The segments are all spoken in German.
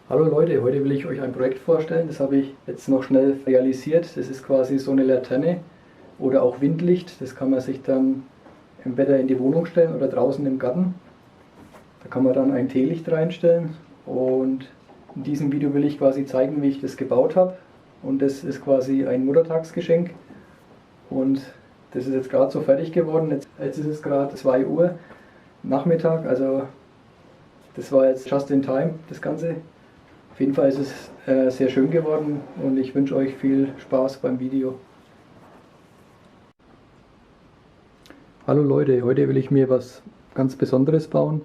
Hallo Leute, heute will ich euch ein Projekt vorstellen, das habe ich jetzt noch schnell realisiert. Das ist quasi so eine Laterne oder auch Windlicht. Das kann man sich dann im Wetter in die Wohnung stellen oder draußen im Garten. Da kann man dann ein Teelicht reinstellen und in diesem Video will ich quasi zeigen, wie ich das gebaut habe. Und das ist quasi ein Muttertagsgeschenk und das ist jetzt gerade so fertig geworden. Jetzt ist es gerade 2 Uhr Nachmittag, also das war jetzt just in time, das Ganze. Auf jeden Fall ist es sehr schön geworden und ich wünsche euch viel Spaß beim Video. Hallo Leute, heute will ich mir was ganz Besonderes bauen.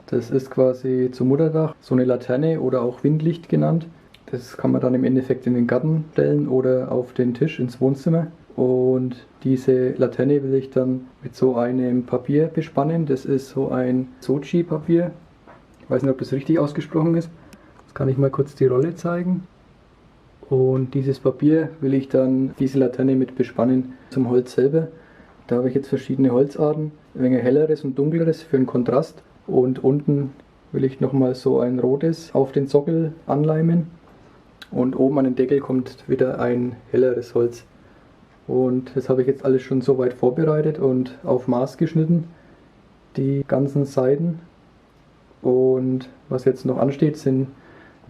Das ist quasi zum Muttertag so eine Laterne oder auch Windlicht genannt. Das kann man dann im Endeffekt in den Garten stellen oder auf den Tisch ins Wohnzimmer. Und diese Laterne will ich dann mit so einem Papier bespannen. Das ist so ein Sochi-Papier. Ich weiß nicht, ob das richtig ausgesprochen ist. Jetzt kann ich mal kurz die Rolle zeigen. Und dieses Papier will ich dann diese Laterne mit bespannen zum Holz selber. Da habe ich jetzt verschiedene Holzarten, ein wenig helleres und dunkleres für den Kontrast. Und unten will ich nochmal so ein rotes auf den Sockel anleimen. Und oben an den Deckel kommt wieder ein helleres Holz. Und das habe ich jetzt alles schon soweit vorbereitet und auf Maß geschnitten, die ganzen Seiten. Und was jetzt noch ansteht, sind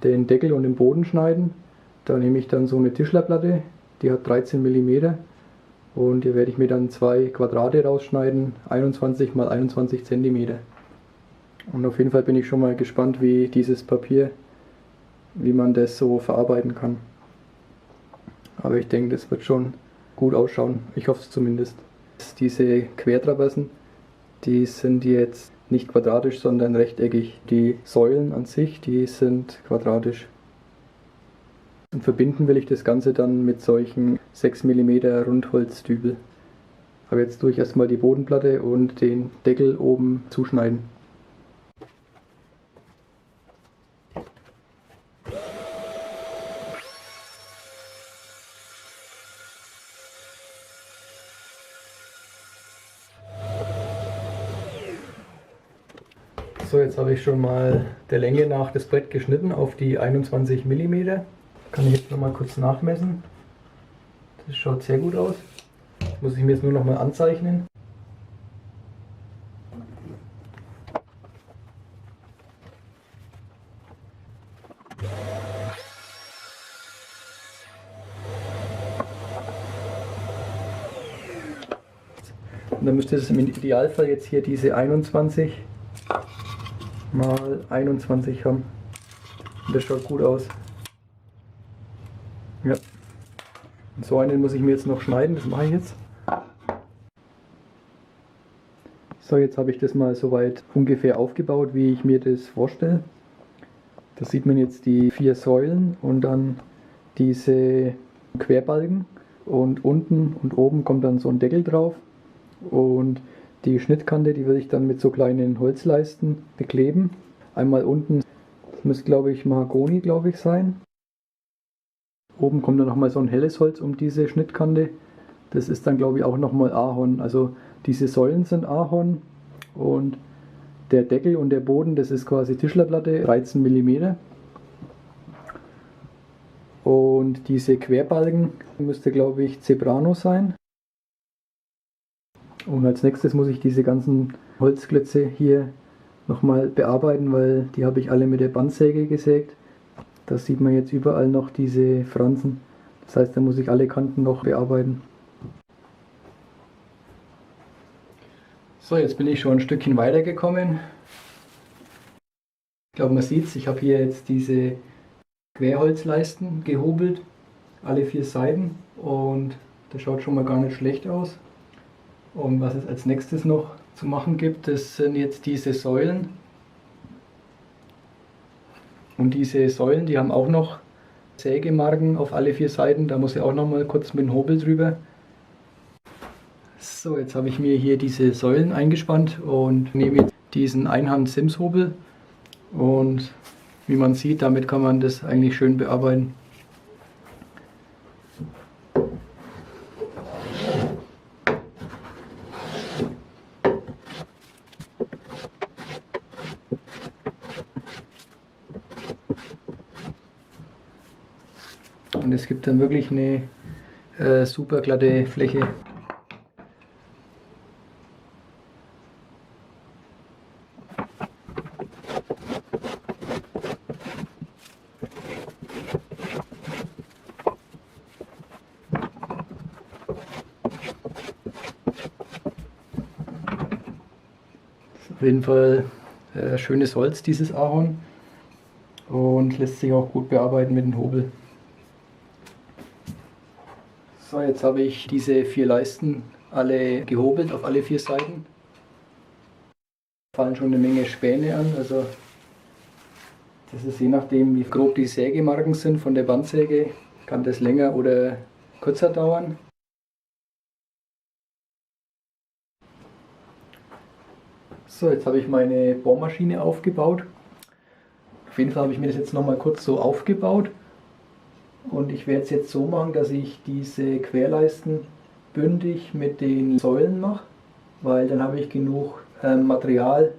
den Deckel und den Boden schneiden. Da nehme ich dann so eine Tischlerplatte, die hat 13 mm. Und hier werde ich mir dann 2 Quadrate rausschneiden, 21 x 21 cm. Und auf jeden Fall bin ich schon mal gespannt, wie dieses Papier, wie man das so verarbeiten kann. Aber ich denke, das wird schon gut ausschauen. Ich hoffe es zumindest. Diese Quertraversen, die sind jetzt nicht quadratisch, sondern rechteckig. Die Säulen an sich, die sind quadratisch. Und verbinden will ich das Ganze dann mit solchen 6 mm Rundholzdübel. Aber jetzt tue ich erstmal die Bodenplatte und den Deckel oben zuschneiden. So, jetzt habe ich schon mal der Länge nach das Brett geschnitten auf die 21 mm. Kann ich jetzt noch mal kurz nachmessen. Das schaut sehr gut aus. Das muss ich mir jetzt nur noch mal anzeichnen. Und dann müsste es im Idealfall jetzt hier diese 21 mal 21 haben. Und das schaut gut aus. Ja. Und so einen muss ich mir jetzt noch schneiden, das mache ich jetzt. So, jetzt habe ich das mal soweit ungefähr aufgebaut, wie ich mir das vorstelle. Da sieht man jetzt die 4 Säulen und dann diese Querbalken. Und unten und oben kommt dann so ein Deckel drauf. Und die Schnittkante, die will ich dann mit so kleinen Holzleisten bekleben. Einmal unten, das müsste glaube ich Mahagoni sein. Oben kommt dann nochmal so ein helles Holz um diese Schnittkante. Das ist dann glaube ich auch nochmal Ahorn. Also diese Säulen sind Ahorn und der Deckel und der Boden, das ist quasi Tischlerplatte, 13 mm. Und diese Querbalken müsste glaube ich Zebrano sein. Und als nächstes muss ich diese ganzen Holzklötze hier nochmal bearbeiten, weil die habe ich alle mit der Bandsäge gesägt. Da sieht man jetzt überall noch diese Fransen. Das heißt, da muss ich alle Kanten noch bearbeiten. So, jetzt bin ich schon ein Stückchen weiter gekommen. Ich glaube, man sieht es, ich habe hier jetzt diese Querholzleisten gehobelt, alle 4 Seiten, und das schaut schon mal gar nicht schlecht aus. Und was es als nächstes noch zu machen gibt, das sind jetzt diese Säulen. Und diese Säulen, die haben auch noch Sägemarken auf alle 4 Seiten. Da muss ich auch noch mal kurz mit dem Hobel drüber. So, jetzt habe ich mir hier diese Säulen eingespannt und nehme jetzt diesen Einhand-Sims-Hobel. Und wie man sieht, damit kann man das eigentlich schön bearbeiten. Und es gibt dann wirklich eine super glatte Fläche. Auf jeden Fall schönes Holz, dieses Ahorn, und lässt sich auch gut bearbeiten mit dem Hobel. So, jetzt habe ich diese 4 Leisten alle gehobelt auf alle 4 Seiten. Fallen schon eine Menge Späne an, also das ist je nachdem, wie grob die Sägemarken sind von der Bandsäge, kann das länger oder kürzer dauern. So, jetzt habe ich meine Bohrmaschine aufgebaut. Auf jeden Fall habe ich mir das jetzt nochmal kurz so aufgebaut. Und ich werde es jetzt so machen, dass ich diese Querleisten bündig mit den Säulen mache, weil dann habe ich genug Material.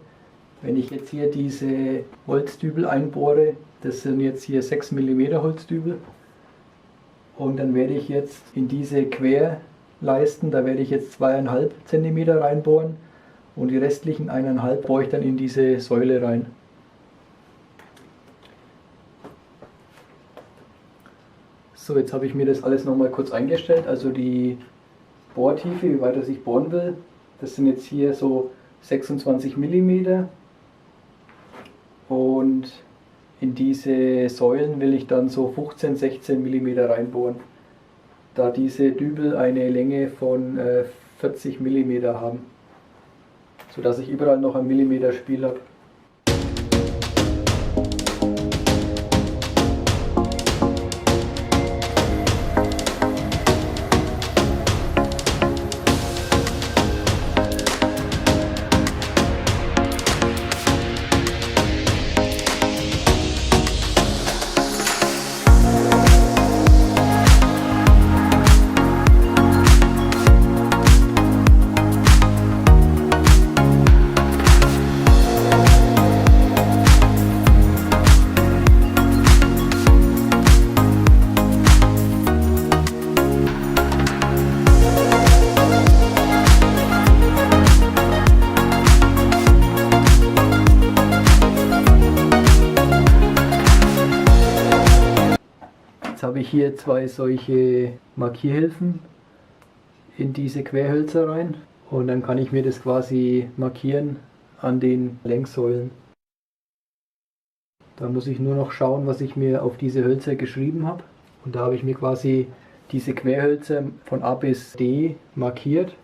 Wenn ich jetzt hier diese Holzdübel einbohre, das sind jetzt hier 6 mm Holzdübel, und dann werde ich jetzt in diese Querleisten, da werde ich jetzt 2,5 cm reinbohren, und die restlichen 1,5 bohre ich dann in diese Säule rein. So, jetzt habe ich mir das alles nochmal kurz eingestellt, also die Bohrtiefe, wie weit ich bohren will, das sind jetzt hier so 26 mm, und in diese Säulen will ich dann so 15, 16 mm reinbohren, da diese Dübel eine Länge von 40 mm haben, sodass ich überall noch ein Millimeterspiel habe. Jetzt habe ich hier 2 solche Markierhilfen in diese Querhölzer rein, und dann kann ich mir das quasi markieren an den Längssäulen. Da muss ich nur noch schauen, was ich mir auf diese Hölzer geschrieben habe, und da habe ich mir quasi diese Querhölzer von A bis D markiert,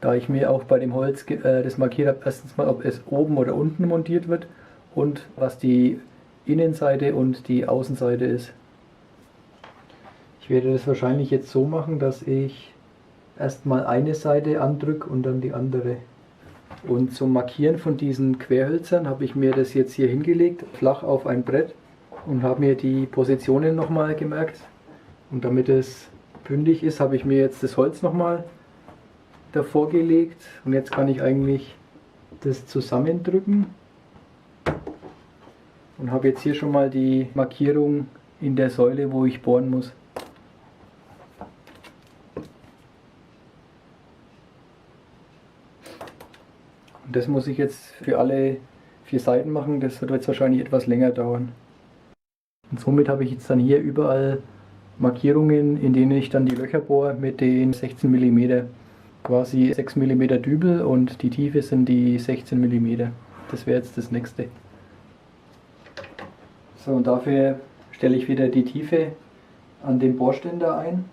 da ich mir auch bei dem Holz das markiert habe, erstens mal, ob es oben oder unten montiert wird und was die Innenseite und die Außenseite ist. Ich werde das wahrscheinlich jetzt so machen, dass ich erstmal eine Seite andrücke und dann die andere. Und zum Markieren von diesen Querhölzern habe ich mir das jetzt hier hingelegt, flach auf ein Brett, und habe mir die Positionen nochmal gemerkt. Und damit es bündig ist, habe ich mir jetzt das Holz nochmal davor gelegt, und jetzt kann ich eigentlich das zusammendrücken und habe jetzt hier schon mal die Markierung in der Säule, wo ich bohren muss. Und das muss ich jetzt für alle 4 Seiten machen, das wird jetzt wahrscheinlich etwas länger dauern. Und somit habe ich jetzt dann hier überall Markierungen, in denen ich dann die Löcher bohre mit den 16 mm. Quasi 6 mm Dübel, und die Tiefe sind die 16 mm. Das wäre jetzt das nächste. So, und dafür stelle ich wieder die Tiefe an den Bohrständer ein.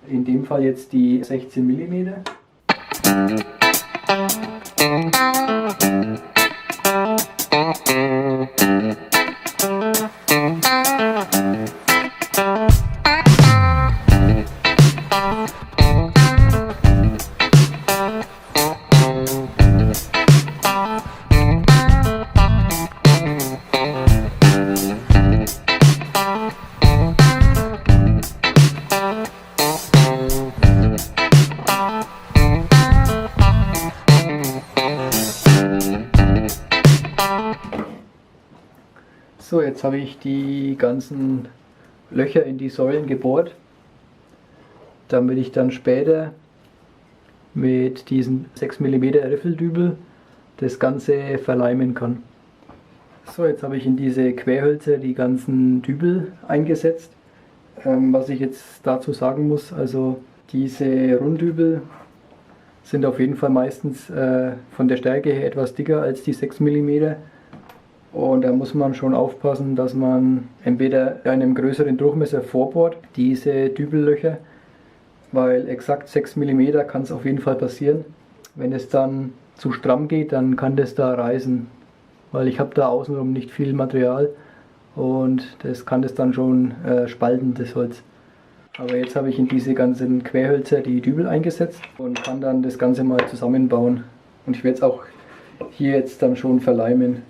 In dem Fall jetzt die 16 mm. So, jetzt habe ich die ganzen Löcher in die Säulen gebohrt, damit ich dann später mit diesem 6 mm Riffeldübel das Ganze verleimen kann. So, jetzt habe ich in diese Querhölzer die ganzen Dübel eingesetzt. Was ich jetzt dazu sagen muss, also diese Runddübel sind auf jeden Fall meistens von der Stärke her etwas dicker als die 6 mm. Und da muss man schon aufpassen, dass man entweder einem größeren Durchmesser vorbohrt, diese Dübellöcher, weil exakt 6 mm kann es auf jeden Fall passieren. Wenn es dann zu stramm geht, dann kann das da reißen, weil ich habe da außenrum nicht viel Material und das kann das dann schon spalten, das Holz. Aber jetzt habe ich in diese ganzen Querhölzer die Dübel eingesetzt und kann dann das Ganze mal zusammenbauen. Und ich werde es auch hier jetzt dann schon verleimen.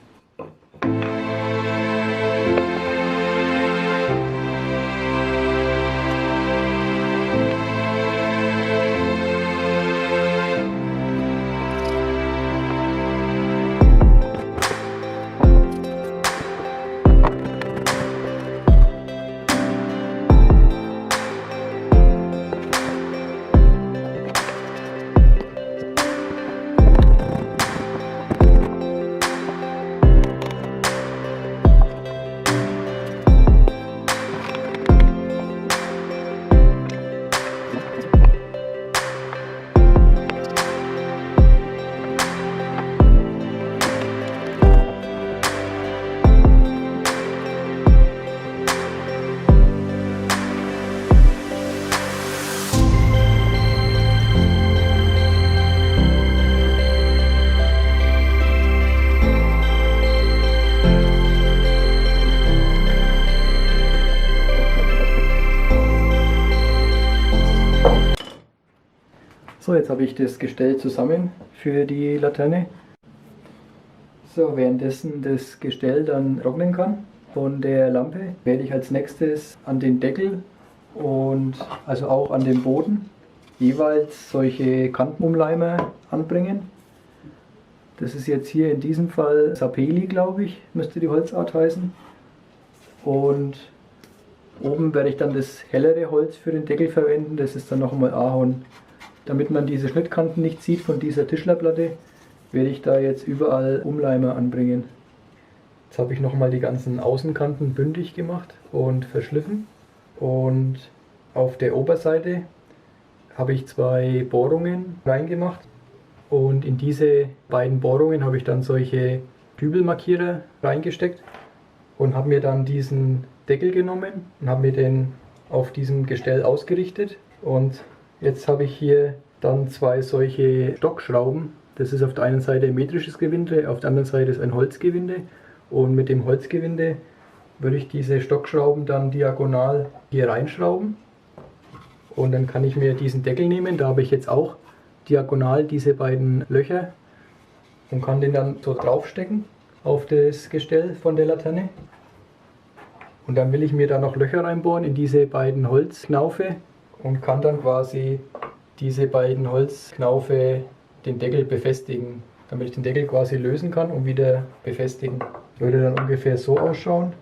So, jetzt habe ich das Gestell zusammen für die Laterne. So, währenddessen das Gestell dann trocknen kann von der Lampe, werde ich als nächstes an den Deckel und also auch an den Boden jeweils solche Kantenumleimer anbringen. Das ist jetzt hier in diesem Fall Sapeli, glaube ich, müsste die Holzart heißen. Und oben werde ich dann das hellere Holz für den Deckel verwenden, das ist dann nochmal Ahorn. Damit man diese Schnittkanten nicht sieht von dieser Tischlerplatte, werde ich da jetzt überall Umleimer anbringen. Jetzt habe ich nochmal die ganzen Außenkanten bündig gemacht und verschliffen. Und auf der Oberseite habe ich 2 Bohrungen reingemacht. Und in diese beiden Bohrungen habe ich dann solche Dübelmarkierer reingesteckt und habe mir dann diesen Deckel genommen und habe mir den auf diesem Gestell ausgerichtet. Und jetzt habe ich hier dann 2 solche Stockschrauben. Das ist auf der einen Seite ein metrisches Gewinde, auf der anderen Seite ist ein Holzgewinde. Und mit dem Holzgewinde würde ich diese Stockschrauben dann diagonal hier reinschrauben. Und dann kann ich mir diesen Deckel nehmen, da habe ich jetzt auch diagonal diese beiden Löcher und kann den dann so draufstecken auf das Gestell von der Laterne. Und dann will ich mir da noch Löcher reinbohren in diese beiden Holzknaufe und kann dann quasi diese beiden Holzknaufe den Deckel befestigen, damit ich den Deckel quasi lösen kann und wieder befestigen. Würde dann ungefähr so ausschauen.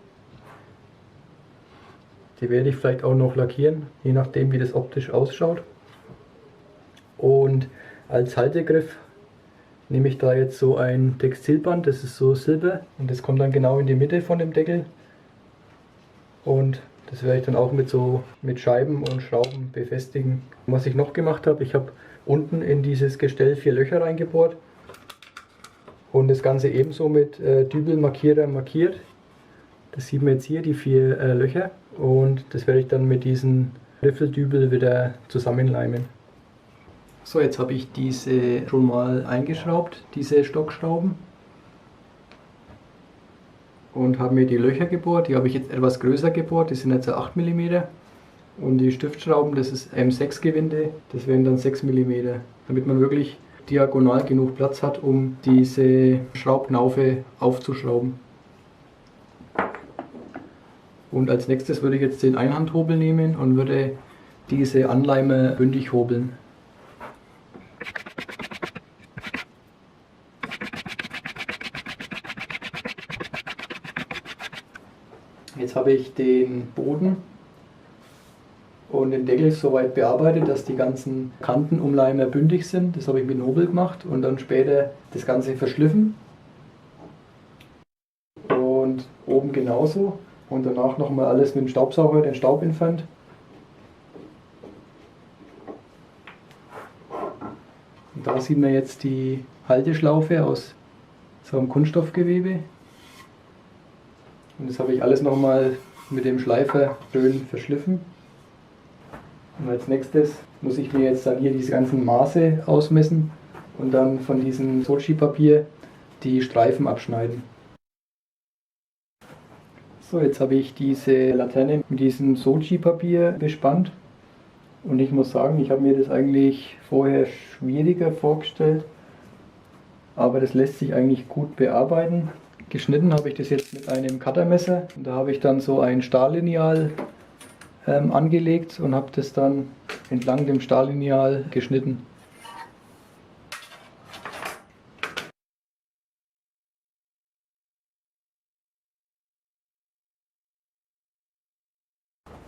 Die werde ich vielleicht auch noch lackieren, je nachdem wie das optisch ausschaut. Und als Haltegriff nehme ich da jetzt so ein Textilband, das ist so silber und das kommt dann genau in die Mitte von dem Deckel. Und das werde ich dann auch mit Scheiben und Schrauben befestigen. Was ich noch gemacht habe, ich habe unten in dieses Gestell 4 Löcher reingebohrt und das Ganze ebenso mit Dübelmarkierer markiert. Das sieht man jetzt hier, die 4 Löcher, und das werde ich dann mit diesen Riffeldübel wieder zusammenleimen. So, jetzt habe ich diese schon mal eingeschraubt, diese Stockschrauben. Und habe mir die Löcher gebohrt, die habe ich jetzt etwas größer gebohrt, die sind jetzt 8 mm. Und die Stiftschrauben, das ist M6 Gewinde, das wären dann 6 mm. Damit man wirklich diagonal genug Platz hat, um diese Schraubknaufe aufzuschrauben. Und als nächstes würde ich jetzt den Einhandhobel nehmen und würde diese Anleimer bündig hobeln. Jetzt habe ich den Boden und den Deckel soweit bearbeitet, dass die ganzen Kantenumleimer bündig sind. Das habe ich mit einem Hobel gemacht und dann später das Ganze verschliffen. Und oben genauso. Und danach nochmal alles mit dem Staubsauger den Staub entfernt. Und da sieht man jetzt die Halteschlaufe aus so einem Kunststoffgewebe. Und das habe ich alles nochmal mit dem Schleifer schön verschliffen. Und als nächstes muss ich mir jetzt dann hier diese ganzen Maße ausmessen und dann von diesem Sochi-Papier die Streifen abschneiden. So, jetzt habe ich diese Laterne mit diesem Sochi-Papier bespannt. Und ich muss sagen, ich habe mir das eigentlich vorher schwieriger vorgestellt. Aber das lässt sich eigentlich gut bearbeiten. Geschnitten habe ich das jetzt mit einem Cuttermesser. Und da habe ich dann so ein Stahllineal angelegt und habe das dann entlang dem Stahllineal geschnitten.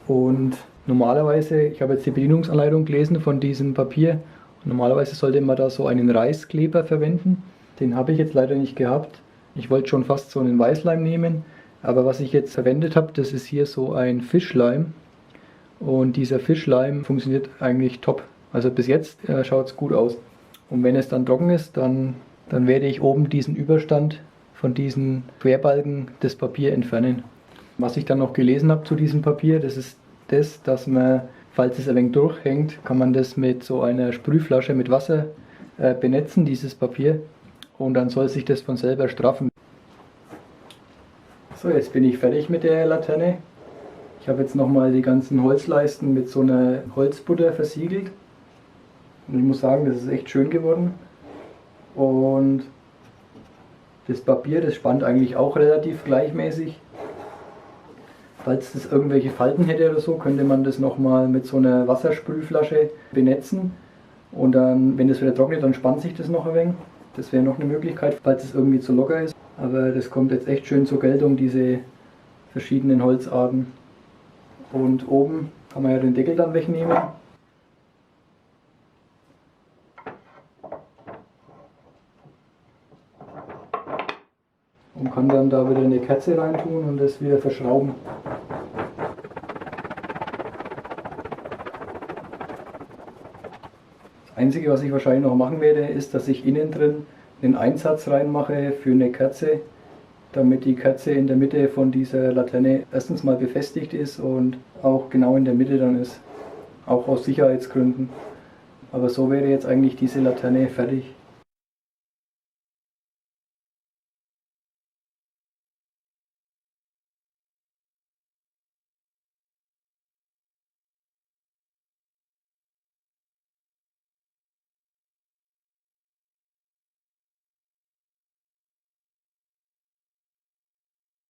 Und normalerweise, ich habe jetzt die Bedienungsanleitung gelesen von diesem Papier, und normalerweise sollte man da so einen Reiskleber verwenden. Den habe ich jetzt leider nicht gehabt. Ich wollte schon fast so einen Weißleim nehmen, aber was ich jetzt verwendet habe, das ist hier so ein Fischleim. Und dieser Fischleim funktioniert eigentlich top. Also bis jetzt schaut es gut aus. Und wenn es dann trocken ist, dann werde ich oben diesen Überstand von diesen Querbalken des Papier entfernen. Was ich dann noch gelesen habe zu diesem Papier, das ist das, dass man, falls es ein wenig durchhängt, kann man das mit so einer Sprühflasche mit Wasser benetzen, dieses Papier. Und dann soll sich das von selber straffen. So, jetzt bin ich fertig mit der Laterne. Ich habe jetzt nochmal die ganzen Holzleisten mit so einer Holzbutter versiegelt. Und ich muss sagen, das ist echt schön geworden. Und das Papier, das spannt eigentlich auch relativ gleichmäßig. Falls das irgendwelche Falten hätte oder so, könnte man das nochmal mit so einer Wassersprühflasche benetzen. Und dann, wenn das wieder trocknet, dann spannt sich das noch ein wenig. Das wäre noch eine Möglichkeit, falls es irgendwie zu locker ist. Aber das kommt jetzt echt schön zur Geltung, diese verschiedenen Holzarten. Und oben kann man ja den Deckel dann wegnehmen. Und kann dann da wieder eine Kerze reintun und das wieder verschrauben. Das Einzige, was ich wahrscheinlich noch machen werde, ist, dass ich innen drin einen Einsatz reinmache für eine Kerze, damit die Kerze in der Mitte von dieser Laterne erstens mal befestigt ist und auch genau in der Mitte dann ist, auch aus Sicherheitsgründen. Aber so wäre jetzt eigentlich diese Laterne fertig.